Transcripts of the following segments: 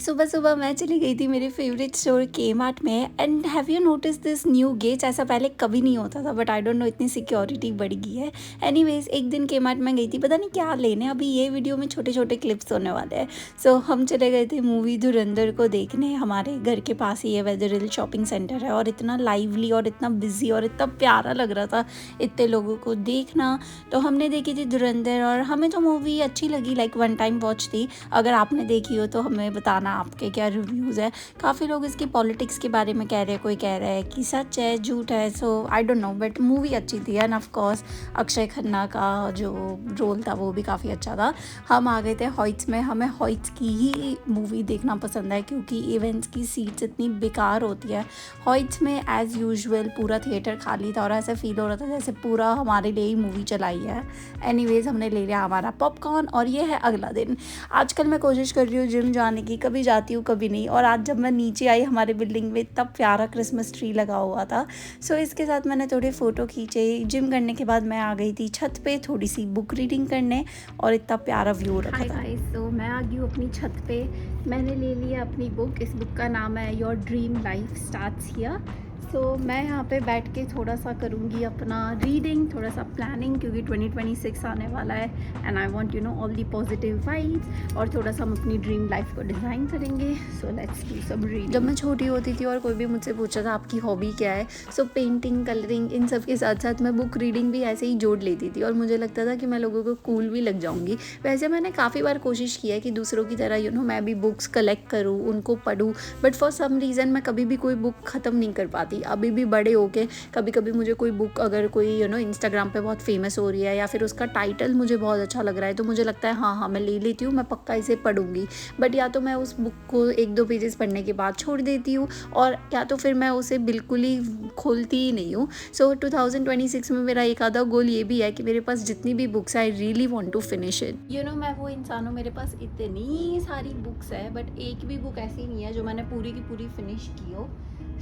सुबह सुबह मैं चली गई थी मेरे फेवरेट स्टोर के मार्ट में। And have you notice this new gates? ऐसा पहले कभी नहीं होता था, बट आई डोंट नो इतनी सिक्योरिटी बढ़ गई है। एनीवेज, एक दिन के मार्ट में गई थी, पता नहीं क्या लेने। अभी ये वीडियो में छोटे छोटे क्लिप्स होने वाले हैं। सो हम चले गए थे मूवी धुरंधर को देखने। हमारे घर के पास ही ये वेदरहिल शॉपिंग सेंटर है, और इतना लाइवली और इतना बिजी और इतना प्यारा लग रहा था इतने लोगों को देखना। तो हमने देखी थी धुरंधर, और हमें तो मूवी अच्छी लगी, लाइक वन टाइम वॉच थी। अगर आपने देखी हो तो हमें बताना आपके क्या रिव्यूज़ है। काफ़ी लोग इसकी पॉलिटिक्स के बारे में कह रहे हैं, कोई कह रहा है कि सच है झूठ है, so I don't know, but movie अच्छी थी। And of course Akshaye Khanna का जो रोल था वो भी काफ़ी अच्छा था। हम आ गए थे हॉइट्स में। हमें हॉइट्स की ही मूवी देखना पसंद है, क्योंकि इवेंट्स की सीट्स इतनी बेकार होती है। हॉइट्स में एज़ यूजुअल पूरा थिएटर खाली था, और ऐसा फील हो रहा था जैसे पूरा हमारे लिए ही मूवी चलाई है। एनीवेज, हमने ले लिया हमारा पॉपकॉर्न, और ये है अगला दिन। आजकल मैं कोशिश कर रही हूँ जिम जाने की, कभी जाती हूँ कभी नहीं। और आज जब मैं नीचे आई, हमारे बिल्डिंग में इतना प्यारा क्रिसमस ट्री लगा हुआ था। सो इसके साथ मैंने थोड़े फ़ोटो खींचे। जिम करने के बाद मैं आ गई थी छत पे थोड़ी सी बुक रीडिंग करने, और इतना प्यारा व्यू रखा था। तो मैं आ गई हूँ अपनी छत पे। मैंने ले लिया अपनी बुक। इस बुक का नाम है your dream life starts here. So मैं यहाँ पे बैठ के थोड़ा सा करूँगी अपना रीडिंग, थोड़ा सा प्लानिंग, क्योंकि 2026 आने वाला है। And I want all the positive vibes, और थोड़ा सा हम अपनी ड्रीम लाइफ को डिज़ाइन करेंगे। So let's do some reading. जब मैं छोटी होती थी और कोई भी मुझसे पूछा था आपकी हॉबी क्या है, सो पेंटिंग, कलरिंग, इन सब के साथ साथ मैं बुक रीडिंग भी ऐसे ही जोड़ लेती थी, और मुझे लगता था कि मैं लोगों को कूल भी लग जाऊँगी। वैसे मैंने काफ़ी बार कोशिश की है कि दूसरों की तरह मैं भी बुक्स कलेक्ट करूँ, उनको पढूँ, बट फॉर सम रीज़न मैं कभी भी कोई बुक ख़त्म नहीं कर पाती। अभी भी बड़े होके कभी कभी मुझे कोई बुक, अगर कोई इंस्टाग्राम पे बहुत फेमस हो रही है, या फिर उसका टाइटल मुझे बहुत अच्छा लग रहा है, तो मुझे लगता है हाँ मैं ले लेती हूँ, मैं पक्का इसे पढ़ूंगी। बट या तो मैं उस बुक को 1-2 पेजेस पढ़ने के बाद छोड़ देती हूँ, और या तो फिर मैं उसे बिल्कुल ही खोलती ही नहीं हूँ। सो 2026 में मेरा एक आधा गोल ये भी है कि मेरे पास जितनी भी बुक्स है, I really want to finish it. मैं वो इंसान हूँ, मेरे पास इतनी सारी बुक्स है, बट एक भी बुक ऐसी नहीं है जो मैंने पूरी की पूरी फिनिश की हो।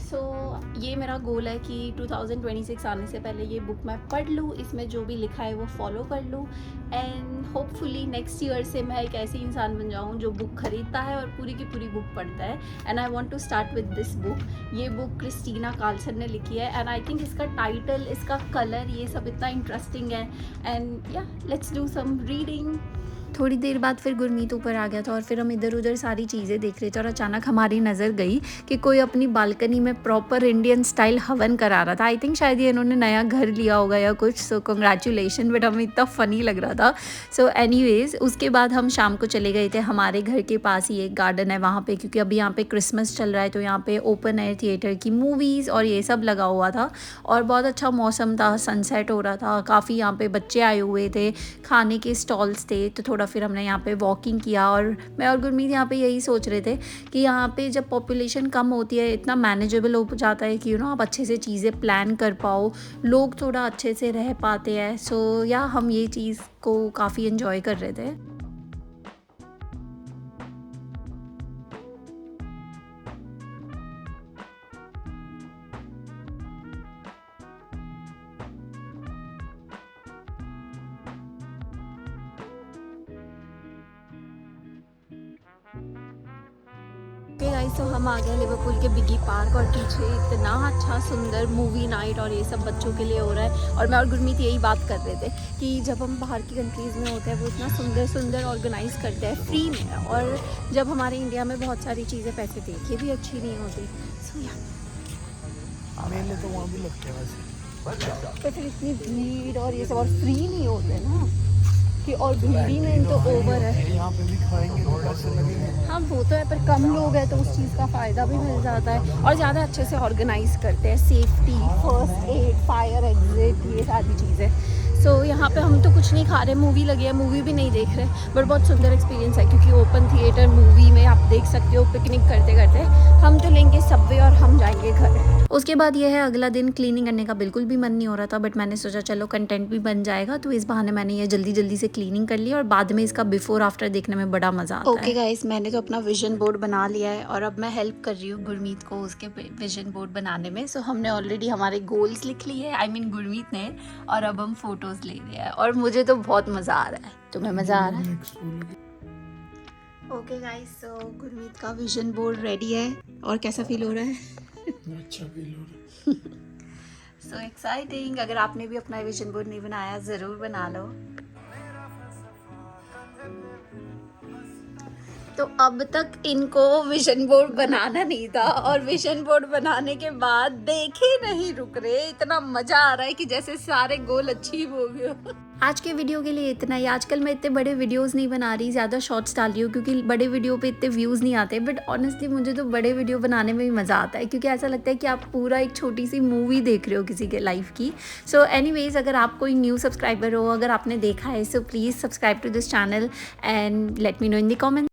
सो ये मेरा गोल है कि 2026 आने से पहले ये बुक मैं पढ़ लूँ, इसमें जो भी लिखा है वो फॉलो कर लूँ। एंड होपफुली नेक्स्ट ईयर से मैं एक ऐसी इंसान बन जाऊँ जो बुक खरीदता है और पूरी की पूरी बुक पढ़ता है। And I want to start with this book. ये बुक क्रिस्टीना कार्लसन ने लिखी है, एंड आई थिंक इसका टाइटल, इसका कलर, ये सब इतना इंटरेस्टिंग है। एंड या लेट्स डू सम रीडिंग। थोड़ी देर बाद फिर गुरमीत ऊपर आ गया था, और फिर हम इधर उधर सारी चीज़ें देख रहे थे, और अचानक हमारी नज़र गई कि कोई अपनी बालकनी में प्रॉपर इंडियन स्टाइल हवन करा रहा था। आई थिंक शायद ये इन्होंने नया घर लिया होगा या कुछ। सो कंग्रेचुलेशन, बट हमें इतना फ़नी लग रहा था। सो एनीवेज, उसके बाद हम शाम को चले गए थे। हमारे घर के पास ही एक गार्डन है वहाँ पे, क्योंकि अभी यहाँ पे क्रिसमस चल रहा है, तो यहाँ पे ओपन एयर थिएटर की मूवीज़ और ये सब लगा हुआ था, और बहुत अच्छा मौसम था, सनसेट हो रहा था। काफ़ी यहाँ पे बच्चे आए हुए थे, खाने के स्टॉल्स थे, तो थोड़ा फिर हमने यहाँ पे वॉकिंग किया। और मैं और गुरमीत यहाँ पे यही सोच रहे थे कि यहाँ पे जब पॉपुलेशन कम होती है, इतना मैनेजेबल हो जाता है कि आप अच्छे से चीज़ें प्लान कर पाओ, लोग थोड़ा अच्छे से रह पाते हैं। सो या हम ये चीज़ को काफ़ी इन्जॉय कर रहे थे। गाइस, तो हम आ गए लिवरपूल के बिगी पार्क, और पीछे इतना अच्छा सुंदर मूवी नाइट और ये सब बच्चों के लिए हो रहा है। और मैं और गुरमीत यही बात कर रहे थे कि जब हम बाहर की कंट्रीज़ में होते हैं वो इतना सुंदर सुंदर ऑर्गेनाइज करते हैं फ्री में, और जब हमारे इंडिया में बहुत सारी चीज़ें पैसे दे के भी अच्छी नहीं होती। सो या मेले तो वहाँ भी लगते हैं वैसे, तो फिर इतनी भीड़ और ये सब, और फ्री नहीं होते ना कि, और भीड़ ही नहीं तो ओवर है। यहाँ पे भी खाएंगे तो पैसे लगेंगे। हाँ वो तो है, पर कम लोग हैं तो उस चीज़ का फ़ायदा भी मिल जाता है, और ज़्यादा अच्छे से ऑर्गेनाइज करते हैं, safety, first aid, fire exit, ये सारी चीज़ें। सो यहाँ पे हम तो कुछ नहीं खा रहे, मूवी लगी है, मूवी भी नहीं देख रहे, बट बहुत सुंदर एक्सपीरियंस है, क्योंकि ओपन थिएटर मूवी में आप देख सकते हो पिकनिक करते करते। हम तो लेंगे सबवे और हम जाएंगे घर। उसके बाद ये है अगला दिन। क्लीनिंग करने का बिल्कुल भी मन नहीं हो रहा था, बट मैंने सोचा चलो कंटेंट भी बन जाएगा, तो इस बहाने मैंने ये जल्दी जल्दी से क्लीनिंग कर ली, और बाद में इसका बिफोर आफ्टर देखने में बड़ा मज़ा आता है। ओके गाइस, मैंने तो अपना विजन बोर्ड बना लिया है, और अब मैं हेल्प कर रही हूँ गुरमीत को उसके विजन बोर्ड बनाने में। सो हमने ऑलरेडी हमारे गोल्स लिख लिए हैं, आई मीन गुरमीत ने, और अब हम फोटोज़ ले रहे हैं, और मुझे तो बहुत मज़ा आ रहा है। तुम्हें मज़ा आ रहा है? ओके गाइस, सो गुरमीत का विजन बोर्ड रेडी है और कैसा फील हो रहा है? अच्छा फील हो रहा है। So exciting. अगर आपने भी अपना विजन बोर्ड नहीं बनाया ज़रूर बना लो। तो अब तक इनको विजन बोर्ड बनाना नहीं था और विजन बोर्ड बनाने के बाद देखे नहीं रुक रहे। इतना मजा आ रहा है कि जैसे सारे गोल अचीव हो गए हो। आज के वीडियो के लिए इतना ही। आजकल मैं इतने बड़े वीडियोस नहीं बना रही, ज़्यादा शॉर्ट्स डाल रही हूँ क्योंकि बड़े वीडियो पे इतने व्यूज़ नहीं आते। बट ऑनेस्टली मुझे तो बड़े वीडियो बनाने में भी मज़ा आता है क्योंकि ऐसा लगता है कि आप पूरा एक छोटी सी मूवी देख रहे हो किसी के लाइफ की। सो एनीवेज, अगर आप कोई न्यू सब्सक्राइबर हो, अगर आपने देखा है, so please subscribe to this channel and let me know in the comment.